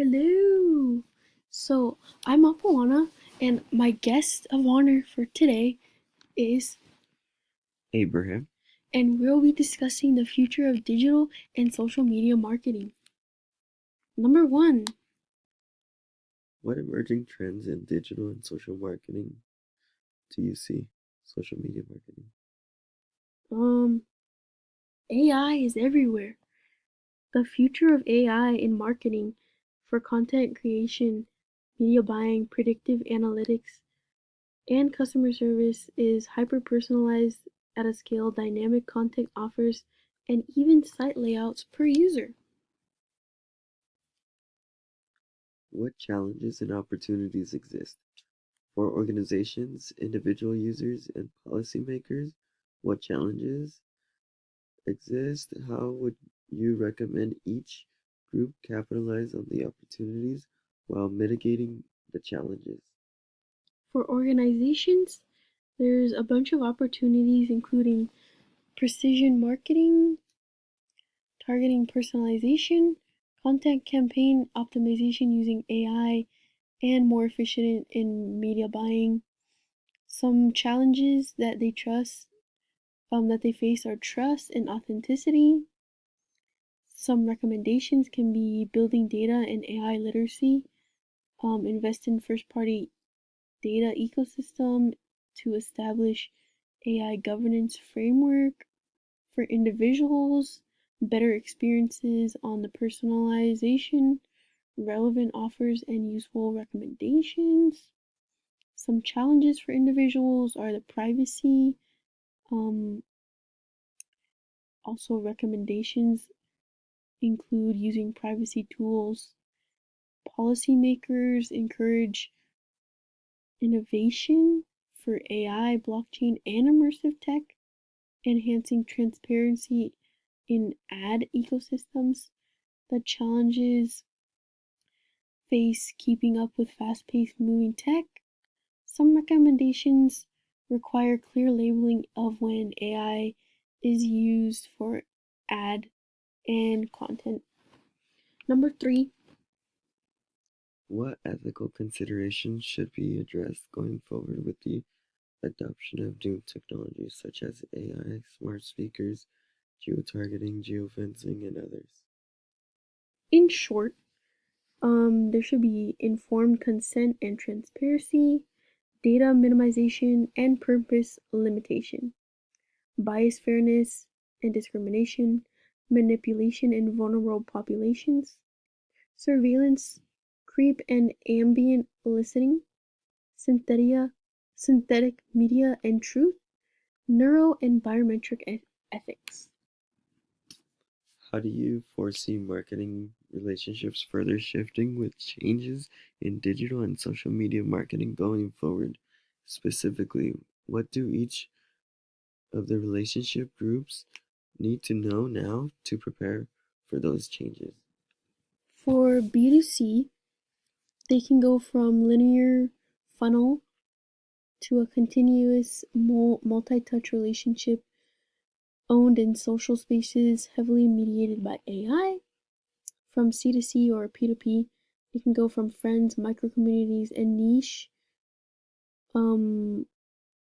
Hello. I'm Apowana, and my guest of honor for today is, Abraham, and we'll be discussing the future of digital and social media marketing. Number one, what emerging trends in digital and social marketing do you see? Social media marketing. um, AI is everywhere. The future of AI in marketing for content creation, media buying, predictive analytics, and customer service is hyper-personalized at a scale, dynamic content offers, and even site layouts per user. What challenges and opportunities exist for organizations, individual users, and policymakers? What challenges exist? How would you recommend each group capitalize on the opportunities while mitigating the challenges? For organizations, there's a bunch of opportunities, including precision marketing, targeting personalization, content campaign optimization using AI, and more efficient in media buying. Some challenges that they face are trust and authenticity. Some recommendations can be building data and AI literacy, invest in first-party data ecosystem to establish AI governance framework for individuals, better experiences on the personalization, relevant offers and useful recommendations. Some challenges for individuals are the privacy, um, also recommendations include using privacy tools. Policymakers encourage innovation for AI, blockchain, and immersive tech, enhancing transparency in ad ecosystems. The challenges face keeping up with fast-paced moving tech. Some recommendations require clear labeling of when AI is used for ad and content. Number three, What ethical considerations should be addressed going forward with the adoption of new technologies such as AI, smart speakers, geotargeting, geofencing, and others? in short, there should be informed consent and transparency, data minimization and purpose limitation, bias, fairness and discrimination, manipulation in vulnerable populations, surveillance, creep and ambient listening, synthetic media and truth, neuro and biometric ethics. How do you foresee marketing relationships further shifting with changes in digital and social media marketing going forward? Specifically, what do each of the relationship groups need to know now to prepare for those changes? For B2C, they can go from linear funnel to a continuous multi-touch relationship owned in social spaces heavily mediated by AI. From C2C or P2P, it can go from friends, micro communities, and niche, um,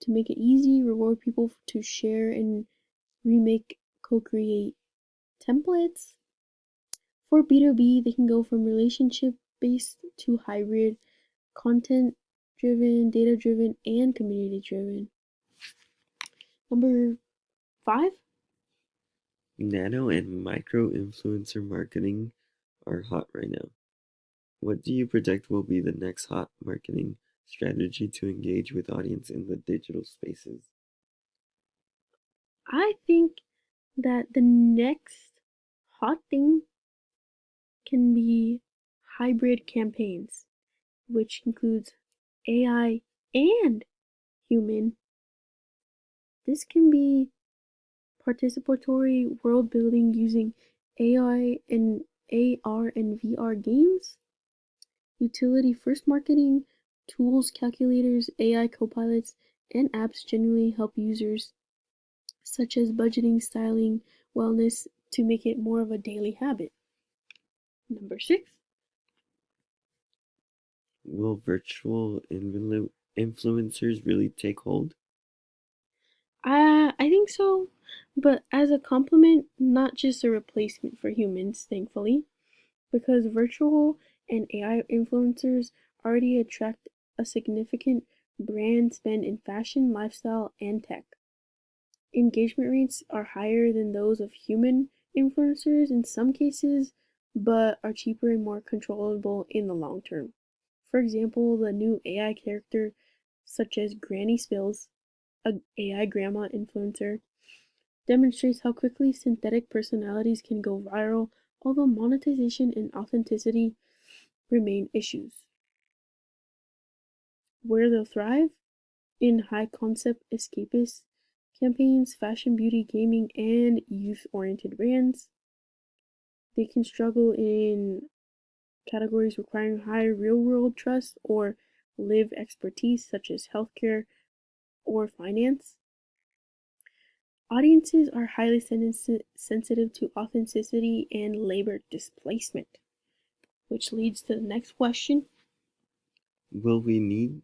to make it easy, reward people to share and remake, co-create templates. For B2B, they can go from relationship based to hybrid, content driven, data driven, and community driven. Number five, Nano and micro influencer marketing are hot right now. What do you predict will be the next hot marketing strategy to engage with audience in the digital spaces? I think that the next hot thing can be hybrid campaigns, which includes AI and human. This can be participatory world building using AI and AR and VR games, utility first marketing, tools, calculators, AI copilots, and apps genuinely help users, such as budgeting, styling, wellness, to make it more of a daily habit. Number six, Will virtual influencers really take hold? I think so, but as a complement, not just a replacement for humans, thankfully, because virtual and AI influencers already attract a significant brand spend in fashion, lifestyle, and tech. Engagement rates are higher than those of human influencers in some cases, but are cheaper and more controllable in the long term. For example, the new AI character, such as Granny Spills, a AI grandma influencer, demonstrates how quickly synthetic personalities can go viral, although monetization and authenticity remain issues. Where they'll thrive? In high concept escapist campaigns, fashion, beauty, gaming, and youth oriented brands. They can struggle in categories requiring high real world trust or live expertise, such as healthcare or finance. Audiences are highly sensitive to authenticity and labor displacement, which leads to the next question. Will we need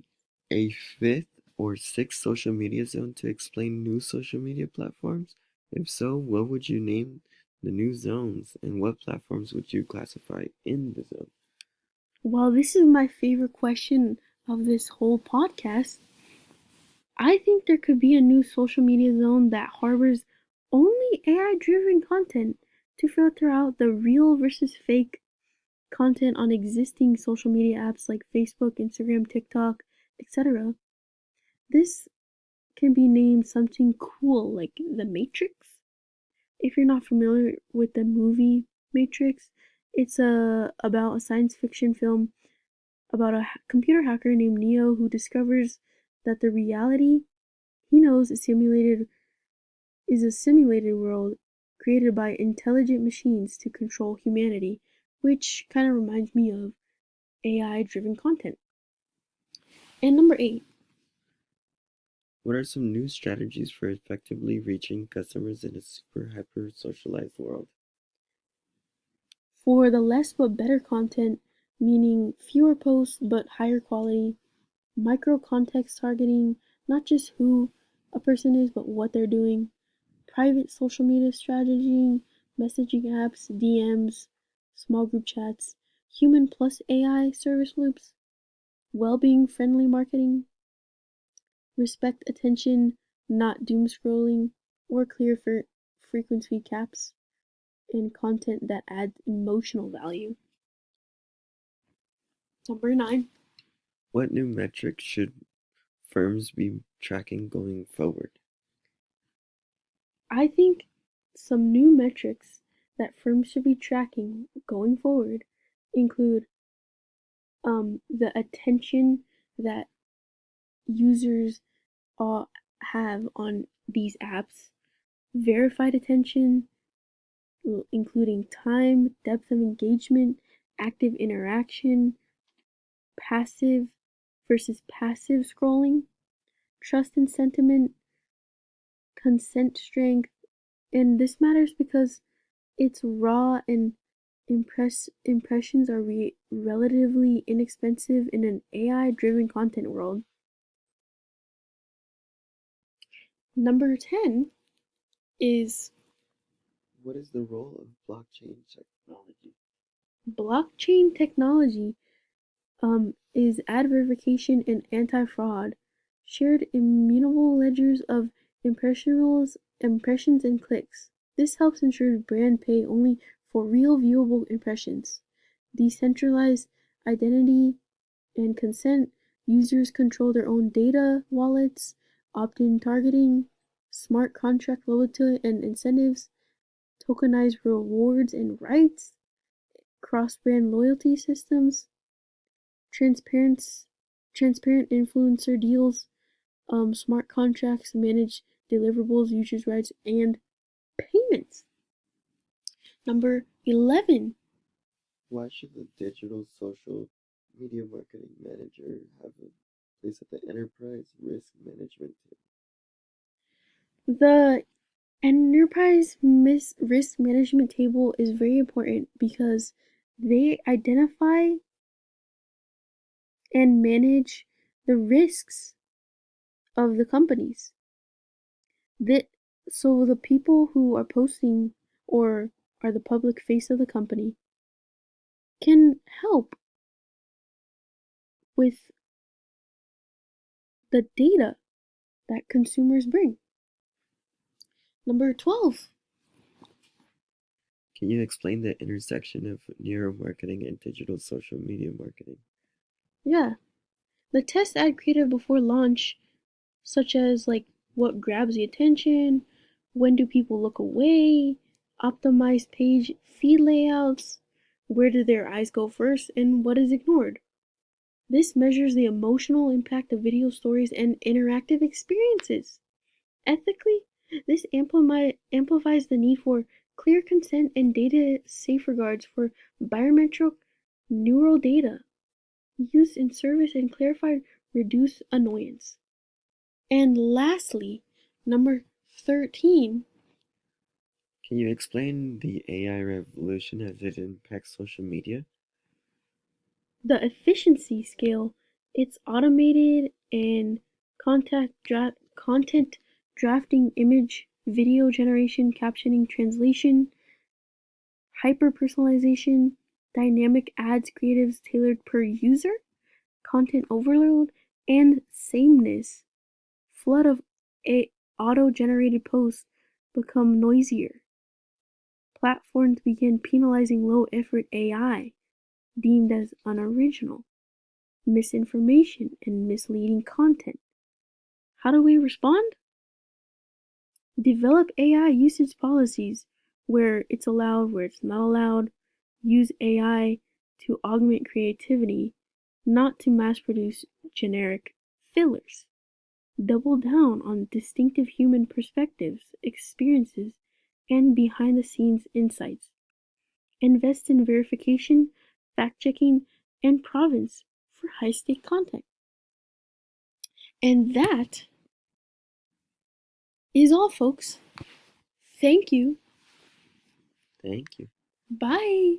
a fifth or sixth social media zone to explain new social media platforms? If so, what would you name the new zones and what platforms would you classify in the zone? Well, this is my favorite question of this whole podcast. I think there could be a new social media zone that harbors only AI driven content to filter out the real versus fake content on existing social media apps like Facebook, Instagram, TikTok, etc. This can be named something cool like The Matrix. If you're not familiar with the movie Matrix, it's about a science fiction film about a computer hacker named Neo who discovers that the reality he knows is a simulated world created by intelligent machines to control humanity, which kind of reminds me of AI driven content. And number 8, What are some new strategies for effectively reaching customers in a super hyper socialized world? for the less but better content, meaning fewer posts but higher quality, micro context targeting, not just who a person is but what they're doing, private social media strategy, messaging apps, DMs, small group chats, human plus AI service loops, well being friendly marketing, respect attention, not doom scrolling, or clear for frequency caps, and content that adds emotional value. Number 9, What new metrics should firms be tracking going forward? I think some new metrics that firms should be tracking going forward include the attention that users have on these apps, verified attention, including time, depth of engagement, active interaction, passive versus passive scrolling, trust and sentiment, consent strength, and this matters because it's raw and impressions are relatively inexpensive in an AI driven content world. Number 10 is What is the role of blockchain technology? blockchain technology is ad verification and anti-fraud, shared immutable ledgers of impressions and clicks. This helps ensure brand pay only for real viewable impressions. Decentralized identity and consent. Users control their own data wallets, opt-in targeting, smart contract loyalty and incentives, tokenized rewards and rights, cross-brand loyalty systems, transparent transparent influencer deals, smart contracts, manage deliverables, users' rights, and payments. Number 11, Why should the digital social media marketing manager have a place at the enterprise risk management team? the enterprise risk management table is very important because they identify and manage the risks of the companies. So the people who are posting or are the public face of the company can help with the data that consumers bring. Number 12. Can you explain the intersection of neuromarketing and digital social media marketing? Yeah. The test ad creative before launch, such as like what grabs the attention, when do people look away, optimized page feed layouts, where do their eyes go first, and what is ignored. This measures the emotional impact of video stories and interactive experiences. Ethically, this amplifies the need for clear consent and data safeguards for biometric neural data used in service and clarified reduce annoyance. And lastly, number 13. Can you explain the AI revolution as it impacts social media? The efficiency scale, it's automated and content drafting, image, video generation, captioning, translation, hyper-personalization, dynamic ads creatives tailored per user, content overload, and sameness. Flood of auto-generated posts become noisier. Platforms begin penalizing low-effort AI, deemed as unoriginal, misinformation, and misleading content. How do we respond? Develop AI usage policies where it's allowed, where it's not allowed. Use AI to augment creativity, not to mass produce generic fillers. Double down on distinctive human perspectives, experiences, and behind the scenes insights. Invest in verification, fact checking, and provenance for high stake content. And that is all, folks. Thank you. Thank you. Bye.